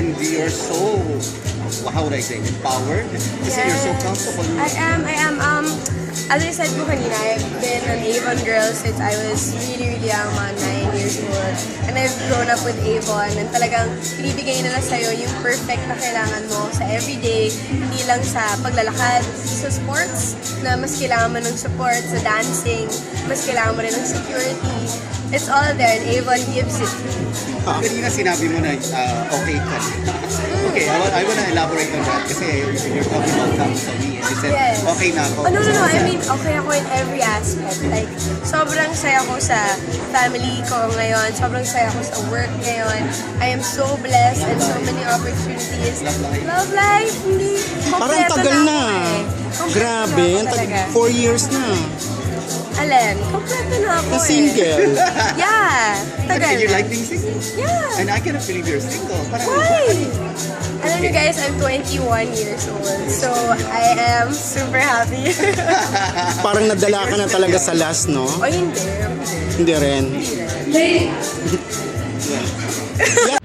and you're so, how would I say, empowered? Kasi you're so comfortable. I am. As I said po kanina, I've been an Avon girl since I was really young, mga 9 years old. And I've grown up with Avon. And talagang binibigay nila sa'yo yung perfect na kailangan mo sa everyday, hindi lang sa paglalakad, sa sports, na mas kailangan mo ng support, sa dancing, mas kailangan mo rin ng security. It's all there, and Avon gives it. Kanina sinabi mo na okay ka. Okay, I wanna elaborate on that kasi you're talking about coming to me and you said, Yes. okay na ako. Oh, no. I mean, okay ako in every aspect. Like, sobrang saya ko sa family ko ngayon. Sobrang saya ko sa work ngayon. I am so blessed and so many opportunities. Love life. Hindi. Parang Kompleto tagal na. ako eh. Kompleto Grabe, na ako talaga. 4 years na. Alin? Kompleto na ako Na single. Yeah. But Tagal do you na. like being single? Yeah. And I cannot believe you're single. Parang, Why? Alam niyo guys, I'm 21 years old. So, I am super happy. Parang nadala ka na talaga sa last, no? O hindi. Hindi rin. Hindi rin. Yeah.